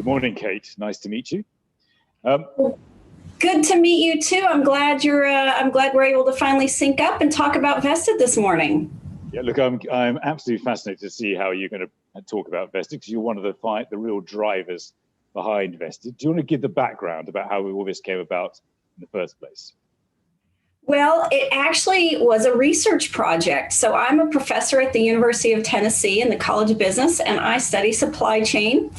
Good morning, Kate. Nice to meet you. Good to meet you too. I'm glad we're able to finally sync up and talk about Vested this morning. Yeah, look, I'm absolutely fascinated to see how you're going to talk about Vested, because you're one of the real drivers behind Vested. Do you want to give the background about how all this came about in the first place? Well, it actually was a research project. So I'm a professor at the University of Tennessee in the College of Business, and I study supply chain.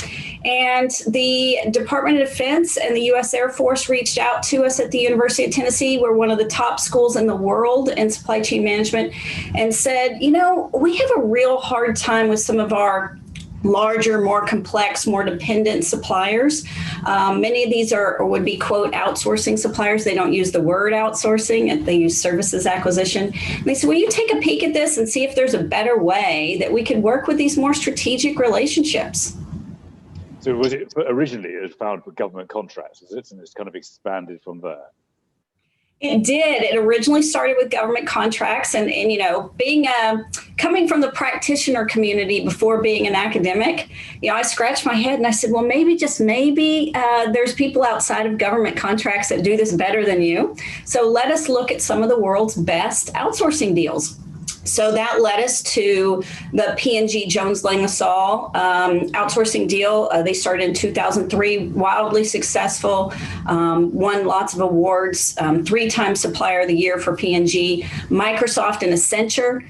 And the Department of Defense and the U.S. Air Force reached out to us at the University of Tennessee. We're one of the top schools in the world in supply chain management, and said, we have a real hard time with some of our larger, more complex, more dependent suppliers. Many of these would be, quote, outsourcing suppliers. They don't use the word outsourcing, they use services acquisition. And they said, will you take a peek at this and see if there's a better way that we could work with these more strategic relationships? So was it originally it was found for government contracts, is it? And it's kind of expanded from there. It did. It originally started with government contracts, and being coming from the practitioner community before being an academic, I scratched my head and I said, well, maybe, just maybe, there's people outside of government contracts that do this better than you. So let us look at some of the world's best outsourcing deals. So that led us to the P&G Jones Lang LaSalle outsourcing deal. They started in 2003, wildly successful, won lots of awards, 3-time Supplier of the Year for P&G. Microsoft and Accenture,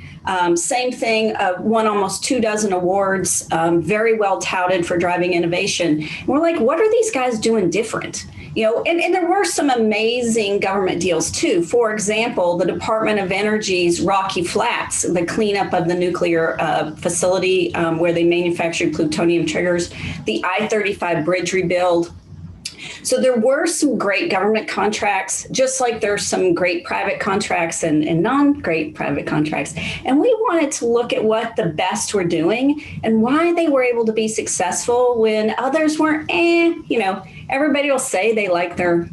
same thing, won almost 24 awards, very well touted for driving innovation. And we're like, what are these guys doing different? And there were some amazing government deals too. For example, the Department of Energy's Rocky Flats, the cleanup of the nuclear facility where they manufactured plutonium triggers, the I-35 bridge rebuild. So there were some great government contracts, just like there's some great private contracts and non-great private contracts. And we wanted to look at what the best were doing and why they were able to be successful when others weren't. Everybody will say they like their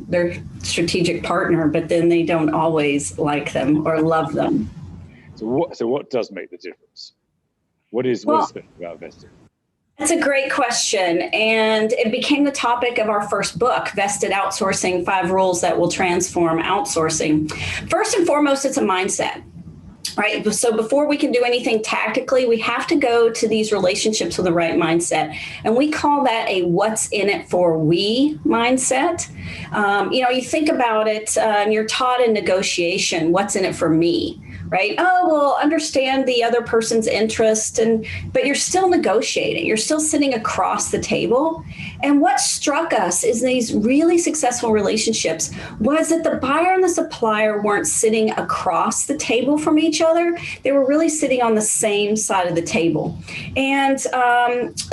strategic partner, but then they don't always like them or love them. So what does make the difference? What is special about Vested? That's a great question. And it became the topic of our first book, Vested Outsourcing: 5 Rules That Will Transform Outsourcing. First and foremost, it's a mindset, right? So before we can do anything tactically, we have to go to these relationships with the right mindset. And we call that a what's in it for we mindset. You think about it, and you're taught in negotiation, what's in it for me? Right? Oh, well, understand the other person's interest, but you're still negotiating. You're still sitting across the table. And what struck us is these really successful relationships was that the buyer and the supplier weren't sitting across the table from each other. They were really sitting on the same side of the table. And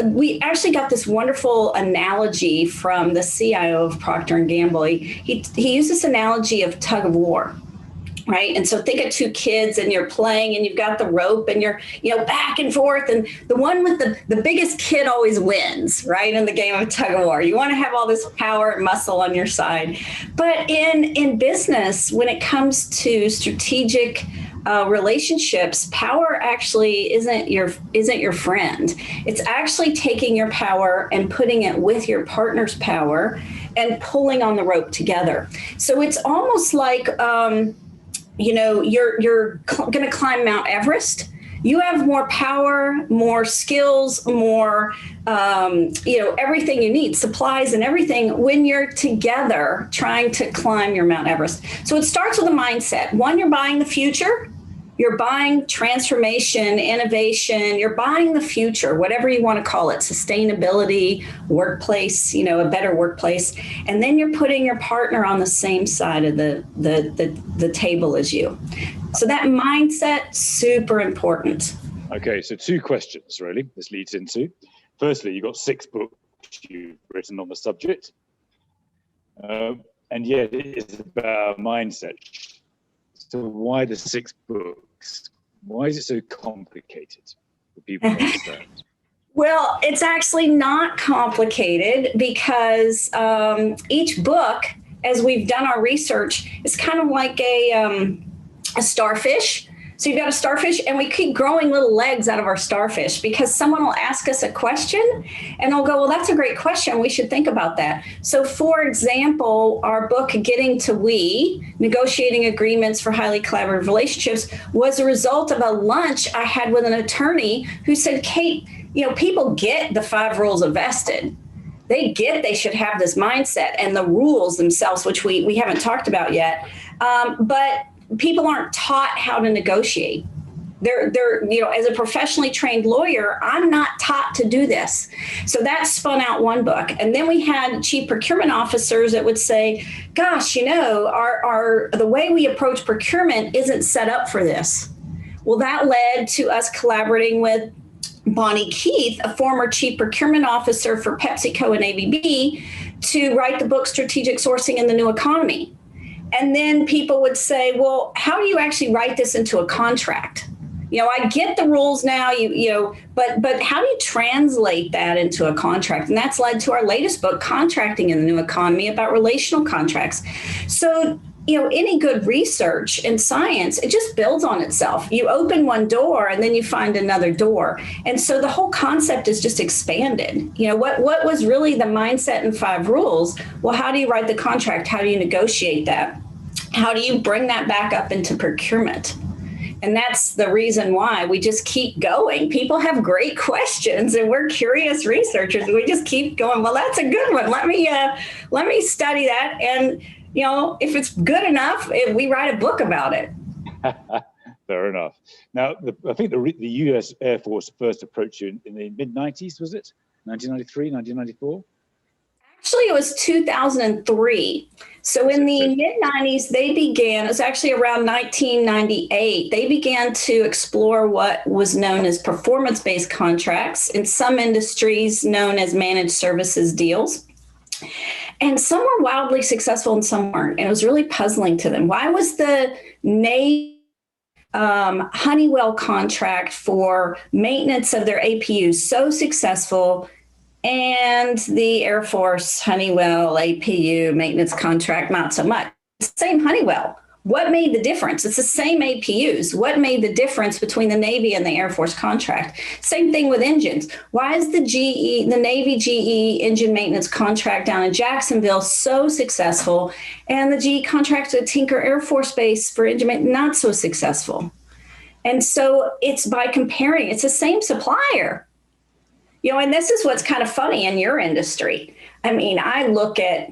we actually got this wonderful analogy from the CIO of Procter & Gamble. He used this analogy of tug of war. Right. And so think of 2 kids and you're playing and you've got the rope and you're, back and forth. And the one with the biggest kid always wins, right? In the game of tug of war. You want to have all this power and muscle on your side. But in business, when it comes to strategic relationships, power actually isn't your friend. It's actually taking your power and putting it with your partner's power and pulling on the rope together. So it's almost like, you're going to climb Mount Everest. You have more power, more skills, more, everything you need, supplies and everything when you're together trying to climb your Mount Everest. So it starts with a mindset. One, you're buying the future. You're buying transformation, innovation. You're buying the future, whatever you want to call it, sustainability, workplace, a better workplace. And then you're putting your partner on the same side of the table as you. So that mindset, super important. Okay, so 2 questions, really, this leads into. Firstly, you've got 6 books you've written on the subject. And yet it is about mindset. So why the 6 books? Why is it so complicated for people to understand? Well, it's actually not complicated because each book, as we've done our research, is kind of like a starfish So you've got a starfish, and we keep growing little legs out of our starfish because someone will ask us a question and they'll go, well, that's a great question. We should think about that. So for example, our book, Getting to We, Negotiating Agreements for Highly Collaborative Relationships, was a result of a lunch I had with an attorney who said, Kate, people get the 5 rules of vested. They get they should have this mindset and the rules themselves, which we haven't talked about yet. But people aren't taught how to negotiate. They're as a professionally trained lawyer, I'm not taught to do this. So that spun out one book. And then we had chief procurement officers that would say, gosh, the way we approach procurement isn't set up for this. Well, that led to us collaborating with Bonnie Keith, a former chief procurement officer for PepsiCo and ABB, to write the book Strategic Sourcing in the New Economy. And then people would say, well, how do you actually write this into a contract? I get the rules now, but how do you translate that into a contract? And that's led to our latest book, Contracting in the New Economy, about relational contracts. So, any good research and science, it just builds on itself. You open one door and then you find another door. And so the whole concept is just expanded. What was really the mindset in 5 rules? Well, how do you write the contract? How do you negotiate that? How do you bring that back up into procurement? And that's the reason why we just keep going. People have great questions and we're curious researchers. We just keep going, well, that's a good one. Let me study that. And if it's good enough, we write a book about it. Fair enough. Now, I think the U.S. Air Force first approached you in the mid-90s, was it? 1993, 1994? Actually, it was 2003. So in the mid-90s, they began, it was actually around 1998, they began to explore what was known as performance-based contracts, in some industries known as managed services deals. And some were wildly successful and some weren't. And it was really puzzling to them. Why was the Navy Honeywell contract for maintenance of their APUs so successful, and the Air Force Honeywell APU maintenance contract not so much? Same Honeywell. What made the difference? It's the same APUs. What made the difference between the Navy and the Air Force contract? Same thing with engines. Why is the Navy GE engine maintenance contract down in Jacksonville so successful, and the GE contract at Tinker Air Force Base for engine maintenance not so successful? And so it's by comparing, it's the same supplier. And this is what's kind of funny in your industry. I mean, I look at,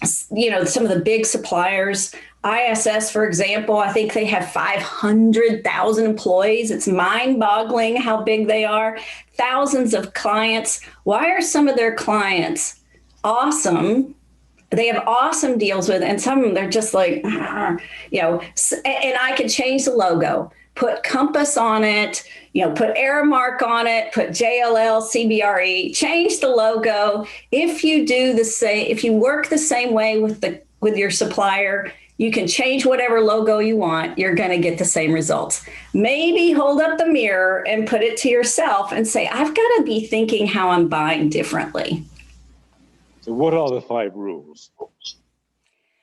some of the big suppliers. ISS, for example, I think they have 500,000 employees. It's mind-boggling how big they are. Thousands of clients. Why are some of their clients awesome? They have awesome deals with, and some of them they're just like, and I could change the logo, put Compass on it, put Aramark on it, put JLL, CBRE, change the logo. If you do the same, if you work the same way with your supplier, you can change whatever logo you want. You're going to get the same results. Maybe hold up the mirror and put it to yourself and say, I've got to be thinking how I'm buying differently. So what are the 5 rules?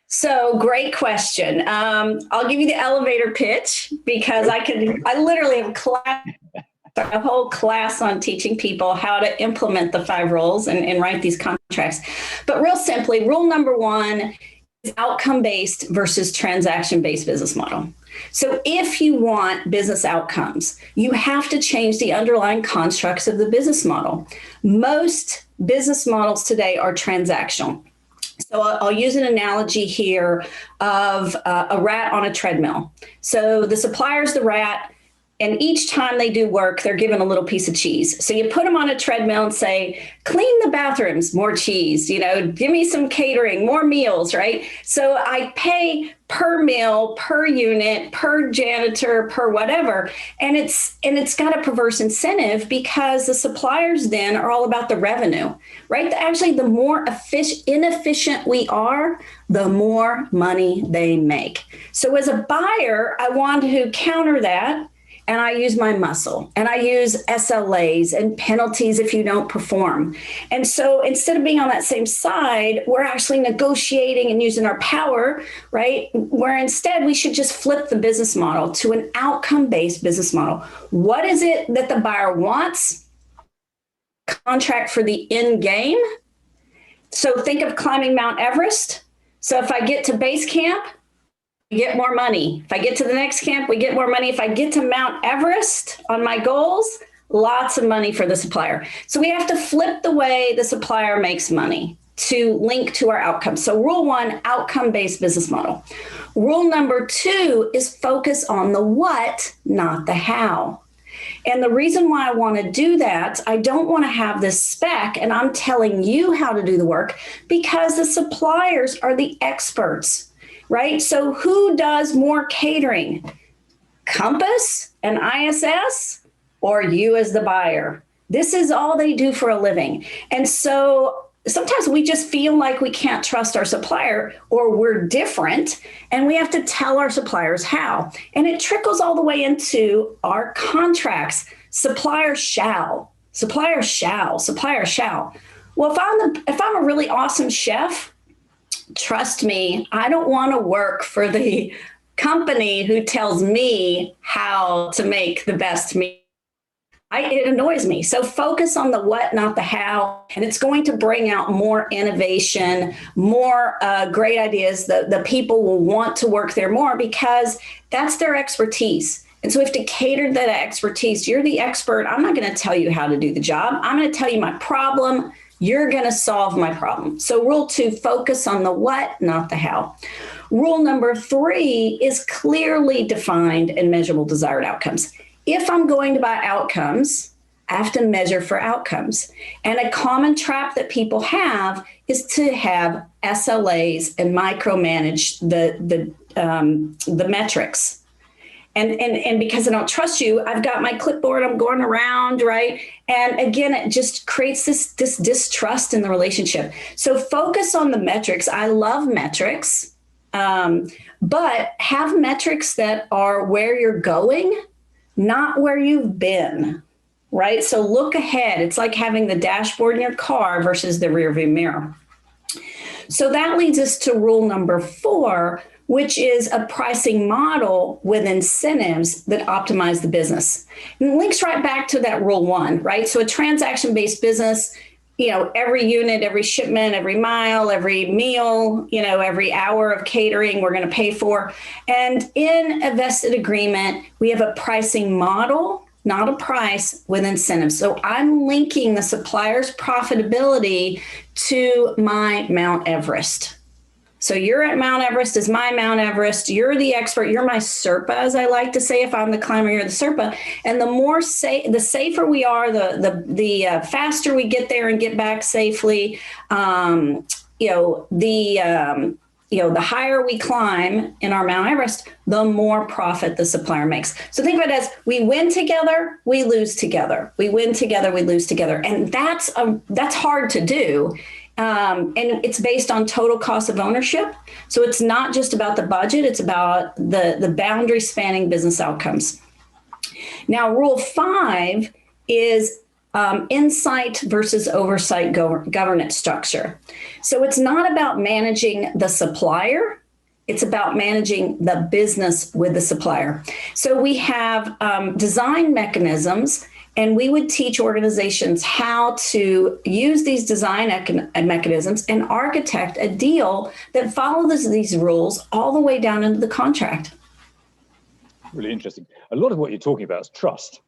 So great question. I'll give you the elevator pitch because I literally have a whole class on teaching people how to implement the 5 rules and write these contracts. But real simply, rule number 1 is outcome-based versus transaction-based business model. So if you want business outcomes, you have to change the underlying constructs of the business model. Most business models today are transactional. So I'll use an analogy here of a rat on a treadmill. So the supplier's the rat, and each time they do work, they're given a little piece of cheese. So you put them on a treadmill and say, clean the bathrooms, more cheese, give me some catering, more meals, right? So I pay per meal, per unit, per janitor, per whatever. And it's got a perverse incentive because the suppliers then are all about the revenue, right? Actually, the more inefficient we are, the more money they make. So as a buyer, I want to counter that and I use my muscle, and I use SLAs and penalties if you don't perform. And so instead of being on that same side, we're actually negotiating and using our power, right? Where instead we should just flip the business model to an outcome-based business model. What is it that the buyer wants? Contract for the end game. So think of climbing Mount Everest. So if I get to base camp, we get more money. If I get to the next camp, we get more money. If I get to Mount Everest on my goals, lots of money for the supplier. So we have to flip the way the supplier makes money to link to our outcomes. So rule 1, outcome-based business model. Rule number 2 is focus on the what, not the how. And the reason why I want to do that, I don't want to have this spec and I'm telling you how to do the work, because the suppliers are the experts. Right? So who does more catering? Compass and ISS, or you as the buyer? This is all they do for a living. And so sometimes we just feel like we can't trust our supplier, or we're different, and we have to tell our suppliers how. And it trickles all the way into our contracts. Supplier shall, supplier shall, supplier shall. Well, if I'm a really awesome chef, trust me, I don't want to work for the company who tells me how to make the best meal. It annoys me. So focus on the what, not the how. And it's going to bring out more innovation, more great ideas. The people will want to work there more because that's their expertise. And so we have to cater to that expertise. You're the expert. I'm not going to tell you how to do the job. I'm going to tell you my problem. You're going to solve my problem. So rule 2, focus on the what, not the how. Rule number 3 is clearly defined and measurable desired outcomes. If I'm going to buy outcomes, I have to measure for outcomes. And a common trap that people have is to have SLAs and micromanage the metrics. And because I don't trust you, I've got my clipboard, I'm going around, right? And again, it just creates this distrust in the relationship. So focus on the metrics. I love metrics, but have metrics that are where you're going, not where you've been, right? So look ahead. It's like having the dashboard in your car versus the rearview mirror. So that leads us to rule number 4, which is a pricing model with incentives that optimize the business. And it links right back to that rule 1, right? So a transaction-based business, every unit, every shipment, every mile, every meal, every hour of catering we're going to pay for. And in a vested agreement, we have a pricing model, not a price, with incentives. So I'm linking the supplier's profitability to my Mount Everest. So you're at Mount Everest is my Mount Everest. You're the expert. You're my Sherpa, as I like to say. If I'm the climber, you're the Sherpa. And the safer we are, the faster we get there and get back safely. The higher we climb in our Mount Everest, the more profit the supplier makes. So think of it as we win together, we lose together. We win together, we lose together. And that's hard to do. And it's based on total cost of ownership. So it's not just about the budget, it's about the boundary spanning business outcomes. Now, rule 5 is insight versus oversight governance structure. So it's not about managing the supplier, it's about managing the business with the supplier. So we have design mechanisms, and we would teach organizations how to use these design mechanisms and architect a deal that follows these rules all the way down into the contract. Really interesting. A lot of what you're talking about is trust.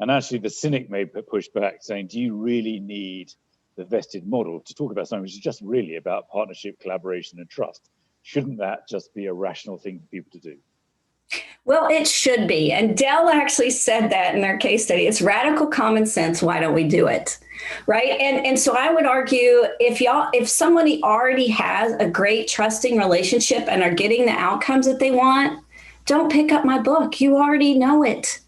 And actually the cynic may push back saying, do you really need the vested model to talk about something which is just really about partnership, collaboration, and trust? Shouldn't that just be a rational thing for people to do? Well, it should be. And Dell actually said that in their case study. It's radical common sense. Why don't we do it? Right. And so I would argue if somebody already has a great trusting relationship and are getting the outcomes that they want, don't pick up my book. You already know it.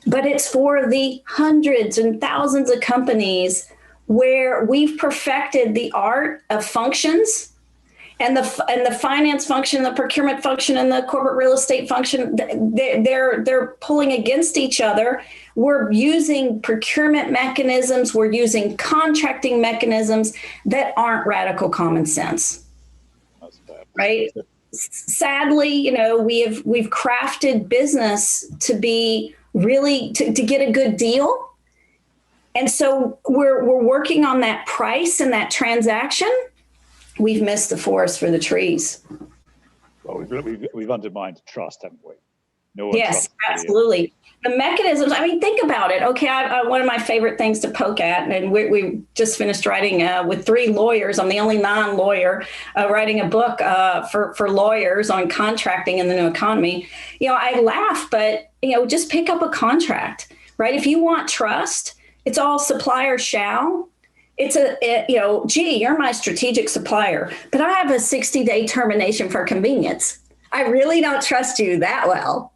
But it's for the hundreds and thousands of companies where we've perfected the art of functions. and the finance function, the procurement function, and the corporate real estate function, they're pulling against each other. We're using procurement mechanisms, we're using contracting mechanisms that aren't radical common sense. Right? Sadly, we've crafted business to be really to get a good deal. And so we're working on that price and that transaction. We've missed the forest for the trees. Well, we've undermined trust, haven't we? Yes, absolutely. The mechanisms, think about it. Okay, one of my favorite things to poke at, and we just finished writing with 3 lawyers. I'm the only non-lawyer writing a book for lawyers on contracting in the new economy. I laugh, but, just pick up a contract, right? If you want trust, it's all supplier shall. It's gee, you're my strategic supplier, but I have a 60-day termination for convenience. I really don't trust you that well,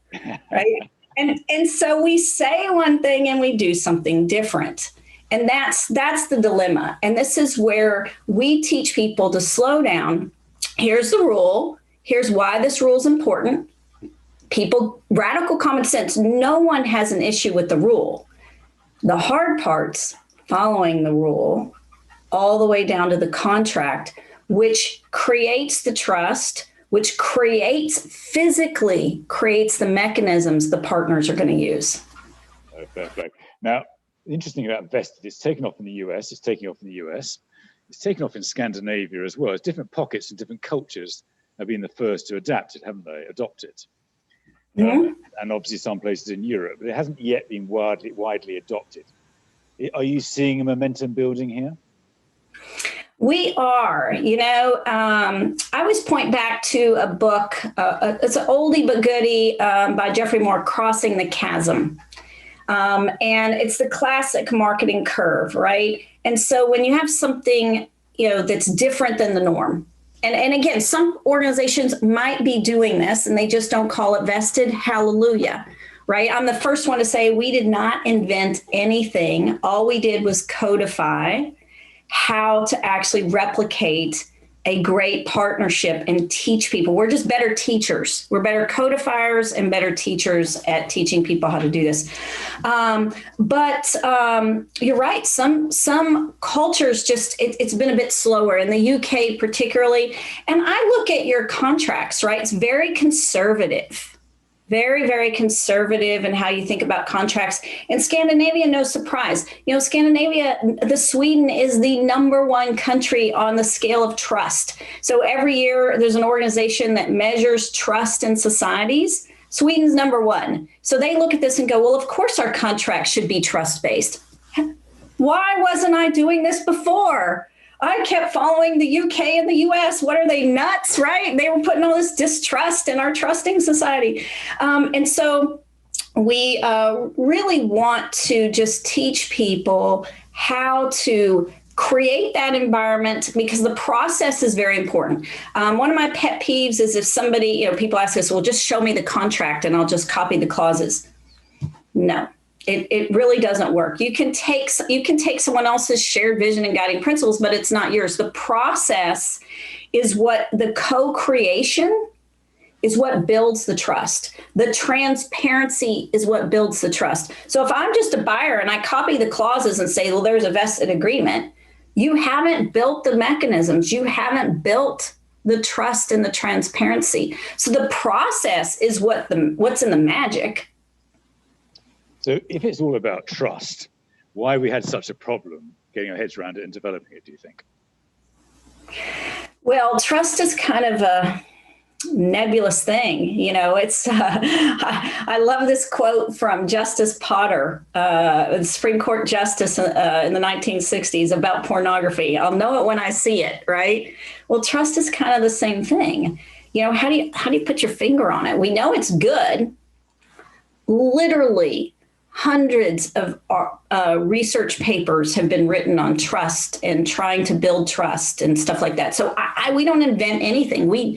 right? And so we say one thing and we do something different. And that's the dilemma. And this is where we teach people to slow down. Here's the rule. Here's why this rule is important. People, radical common sense, no one has an issue with the rule. The hard part's following the rule all the way down to the contract, which creates the trust, which physically creates the mechanisms the partners are going to use. Perfect. Now, the interesting thing about Vested, it's taken off in the US, it's taken off in Scandinavia as well. It's different pockets and different cultures have been the first to adapt it, haven't they? Adopt it. Mm-hmm. And obviously some places in Europe, but it hasn't yet been widely adopted. Are you seeing a momentum building here? We are, I always point back to a book, it's an oldie but goodie by Jeffrey Moore, Crossing the Chasm. And it's the classic marketing curve, right? And so when you have something, that's different than the norm, and again, some organizations might be doing this and they just don't call it Vested, hallelujah, right? I'm the first one to say we did not invent anything. All we did was codify how to actually replicate a great partnership and teach people. We're just better teachers. We're better codifiers and better teachers at teaching people how to do this. But you're right. Some cultures it's been a bit slower in the UK particularly. And I look at your contracts, right? It's very conservative. Very, very conservative in how you think about contracts. In Scandinavia, no surprise. Scandinavia, Sweden is the #1 country on the scale of trust. So every year there's an organization that measures trust in societies. Sweden's #1. So they look at this and go, well, of course our contracts should be trust-based. Why wasn't I doing this before? I kept following the UK and the US. What are they, nuts, right? They were putting all this distrust in our trusting society. And so we really want to just teach people how to create that environment, because the process is very important. One of my pet peeves is if somebody, people ask us, well, just show me the contract and I'll just copy the clauses. No. It really doesn't work. You can take someone else's shared vision and guiding principles, but it's not yours. The process is what the co-creation is what builds the trust. The transparency is what builds the trust. So if I'm just a buyer and I copy the clauses and say, well, there's a vested agreement, you haven't built the mechanisms. You haven't built the trust and the transparency. So the process is what's in the magic. So if it's all about trust, why we had such a problem getting our heads around it and developing it, do you think? Well, trust is kind of a nebulous thing. It's I love this quote from Justice Potter, the Supreme Court Justice in the 1960s about pornography. I'll know it when I see it, right? Well, trust is kind of the same thing. How do you put your finger on it? We know it's good. Literally, hundreds of research papers have been written on trust and trying to build trust and stuff like that. So we don't invent anything.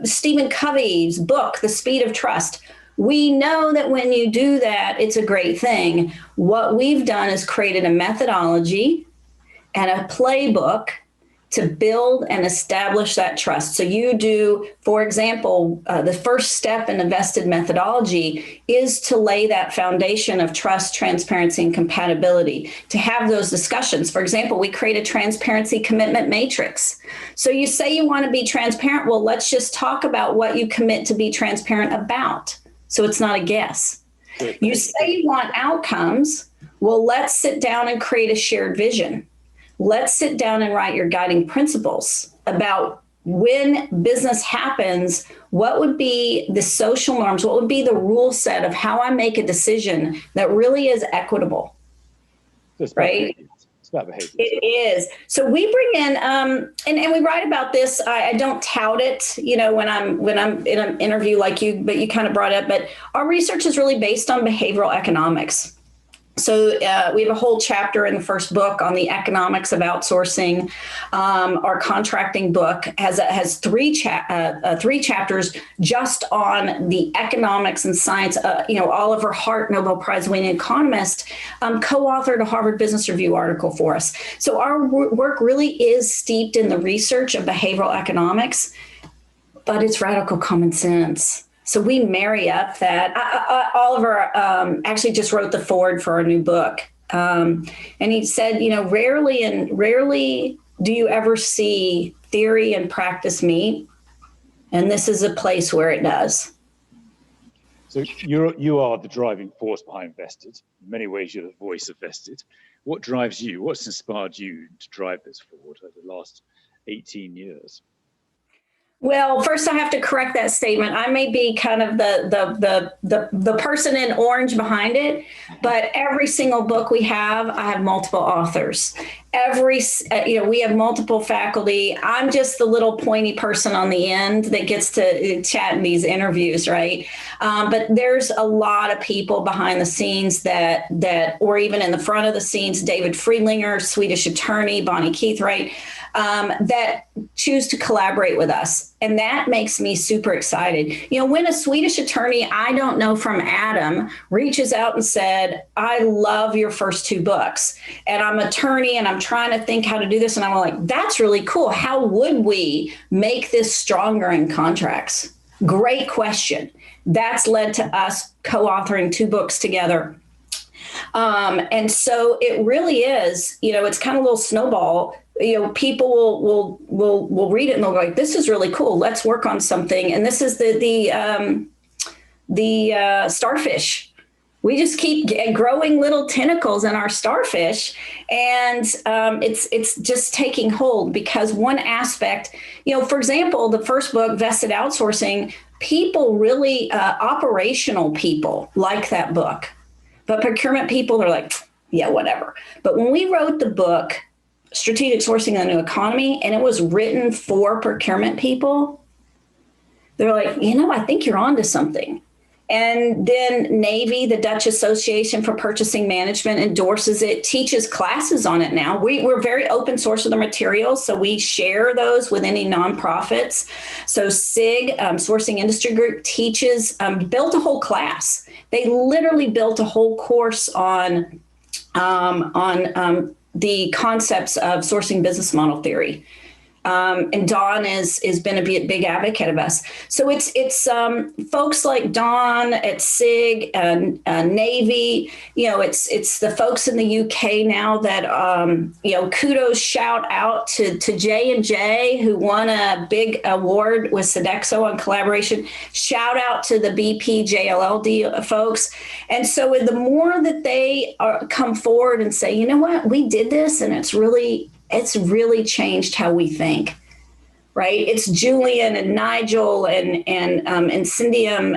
Stephen Covey's book, The Speed of Trust. We know that when you do that, it's a great thing. What we've done is created a methodology and a playbook to build and establish that trust. So you do, for example, the first step in a vested methodology is to lay that foundation of trust, transparency, and compatibility, to have those discussions. For example, we create a transparency commitment matrix. So you say you want to be transparent. Well, let's just talk about what you commit to be transparent about. So it's not a guess. You say you want outcomes. Well, let's sit down and create a shared vision. Let's sit down and write your guiding principles about when business happens, what would be the social norms, what would be the rule set of how I make a decision that really is equitable, right? It's about behavior. It is. So we bring in, and we write about this. I don't tout it, when I'm in an interview like you, but you kind of brought it up. But our research is really based on behavioral economics. So we have a whole chapter in the first book on the economics of outsourcing. Our contracting book has three chapters just on the economics and science. Oliver Hart, Nobel Prize winning economist, co-authored a Harvard Business Review article for us. So our work really is steeped in the research of behavioral economics, but it's radical common sense. So we marry up that. Oliver actually just wrote the foreword for our new book. And he said, rarely do you ever see theory and practice meet. And this is a place where it does. So you are the driving force behind Vested. In many ways, you're the voice of Vested. What drives you? What's inspired you to drive this forward over the last 18 years? Well, first I have to correct that statement. I may be kind of the person in orange behind it, but every single book we have, I have multiple authors. We have multiple faculty. I'm just the little pointy person on the end that gets to chat in these interviews, right? But there's a lot of people behind the scenes or even in the front of the scenes, David Friedlinger, Swedish attorney, Bonnie Keithwright, that choose to collaborate with us. And that makes me super excited. When a Swedish attorney I don't know from Adam reaches out and said, I love your first two books, and I'm an attorney and I'm trying to think how to do this. And I'm like, that's really cool. How would we make this stronger in contracts? Great question. That's led to us co-authoring two books together. And so it really is, it's kind of a little snowball. People will read it and they'll go like, this is really cool. Let's work on something. And this is the starfish. We just keep growing little tentacles in our starfish, and it's just taking hold because one aspect, for example, the first book, Vested Outsourcing, people really, operational people like that book, but procurement people, they're like, yeah, whatever. But when we wrote the book, Strategic Sourcing in the New Economy, and it was written for procurement people, they're like, I think you're onto something. And then Navy, the Dutch Association for Purchasing Management, endorses it, teaches classes on it now. We're very open source of the materials, so we share those with any nonprofits. So SIG, Sourcing Industry Group, teaches, built a whole class. They literally built a whole course on the concepts of sourcing business model theory. And Dawn has been a big advocate of us. So it's folks like Dawn at SIG and Navy. It's the folks in the UK now that kudos, shout out to J&J, who won a big award with Sodexo on collaboration. Shout out to the BP JLLD folks. And so the more that they come forward and say, you know what, we did this, and it's really changed how we think, right? It's Julian and Nigel and Cindium,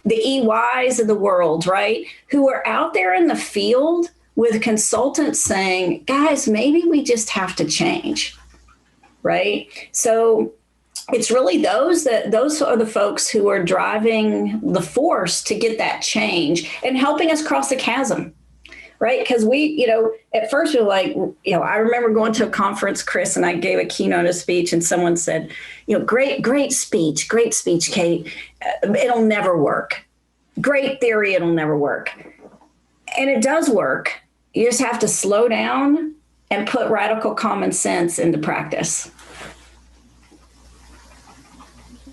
the EYs of the world, right? Who are out there in the field with consultants saying, guys, maybe we just have to change, right? So it's really those are the folks who are driving the force to get that change and helping us cross the chasm. Right. Because at first we were like, I remember going to a conference, Chris, and I gave a keynote speech, and someone said, great speech, Kate. It'll never work. Great theory. It'll never work. And it does work. You just have to slow down and put radical common sense into practice.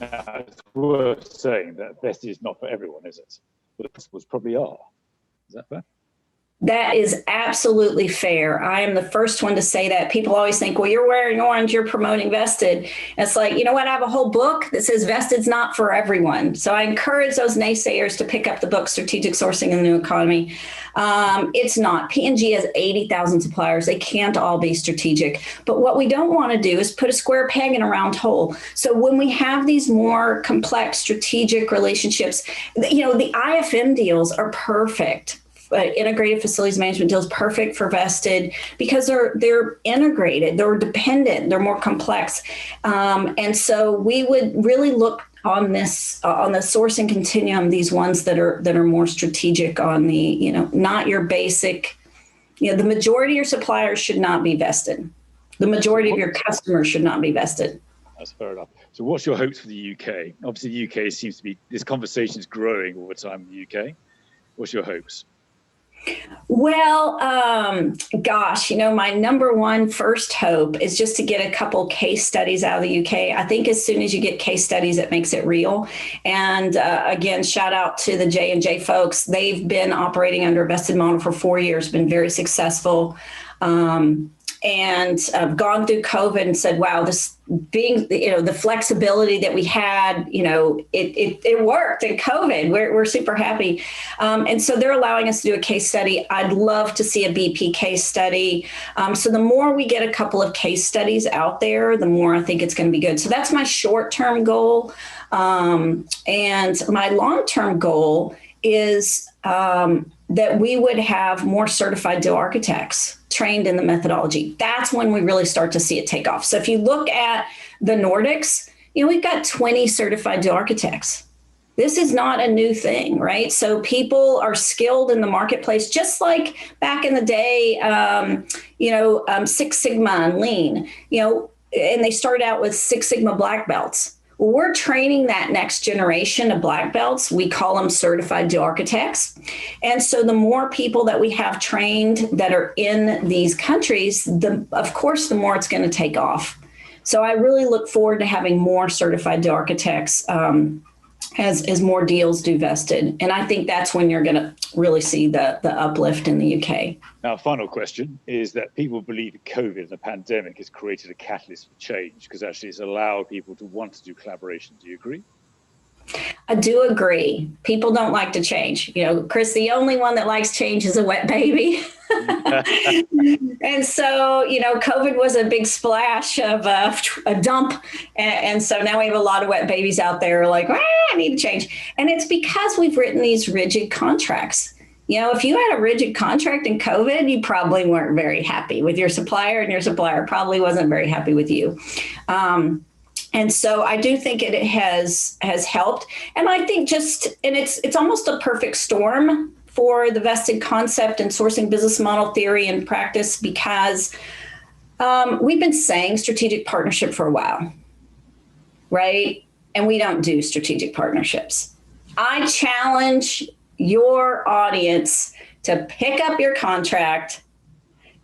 It's worth saying that vested is not for everyone, is it? But the principles probably are. Is that fair? That is absolutely fair. I am the first one to say that. People always think, well, you're wearing orange, you're promoting vested. And it's like, you know what? I have a whole book that says vested's not for everyone. So I encourage those naysayers to pick up the book, Strategic Sourcing in the New Economy. It's not. P&G has 80,000 suppliers. They can't all be strategic. But what we don't want to do is put a square peg in a round hole. So when we have these more complex strategic relationships, the IFM deals are perfect. Integrated facilities management deals perfect for vested because they're integrated, they're dependent, they're more complex, and so we would really look on this on the sourcing continuum. These ones that are more strategic on the not your basic. The majority of your suppliers should not be vested. The majority of your customers should not be vested. That's fair enough. So what's your hopes for the UK? Obviously, the UK seems to be this conversation is growing all the time in the UK. What's your hopes? Well, my number one first hope is just to get a couple case studies out of the UK. I think as soon as you get case studies, it makes it real. And again, shout out to the J&J folks. They've been operating under a vested model for 4 years, been very successful. And gone through COVID and said, wow, this being, the flexibility that we had, it worked in COVID. We're super happy. And so they're allowing us to do a case study. I'd love to see a BP case study. So the more we get a couple of case studies out there, the more I think it's going to be good. So that's my short-term goal. And my long-term goal is that we would have more certified deal architects trained in the methodology. That's when we really start to see it take off. So if you look at the Nordics, we've got 20 certified deal architects. This is not a new thing, right? So people are skilled in the marketplace, just like back in the day, Six Sigma and Lean, and they started out with Six Sigma black belts. Well, we're training that next generation of black belts. We call them certified deal architects. And so the more people that we have trained that are in these countries, of course, the more it's going to take off. So I really look forward to having more certified deal architects as more deals do vested. And I think that's when you're going to really see the uplift in the UK. Now, final question is that people believe that COVID and the pandemic has created a catalyst for change because actually it's allowed people to want to do collaboration. Do you agree? I do agree. People don't like to change. Chris, the only one that likes change is a wet baby. And so, COVID was a big splash of a dump. And so now we have a lot of wet babies out there like, I need to change. And it's because we've written these rigid contracts. If you had a rigid contract in COVID, you probably weren't very happy with your supplier, and your supplier probably wasn't very happy with you. And so I do think it has helped. And I think it's almost a perfect storm for the vested concept and sourcing business model theory and practice, because we've been saying strategic partnership for a while, right? And we don't do strategic partnerships. I challenge your audience to pick up your contract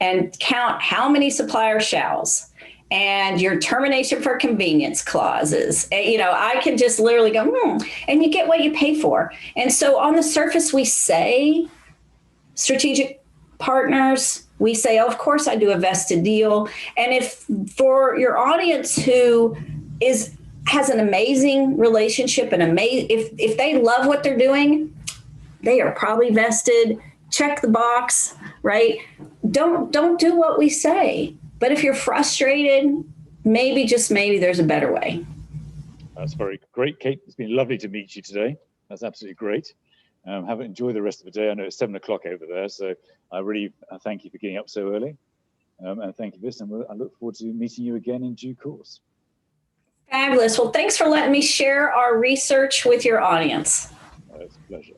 and count how many supplier shalls and your termination for convenience clauses. I can just literally go, and you get what you pay for. And so on the surface, we say strategic partners, we say, of course I do a vested deal. And if for your audience who has an amazing relationship and if they love what they're doing, they are probably vested. Check the box, right? Don't do what we say. But if you're frustrated, maybe, just maybe, there's a better way. That's very great, Kate. It's been lovely to meet you today. That's absolutely great. Enjoy the rest of the day. I know it's 7 o'clock over there, so I really thank you for getting up so early. And thank you for this. And I look forward to meeting you again in due course. Fabulous. Well, thanks for letting me share our research with your audience. It's a pleasure.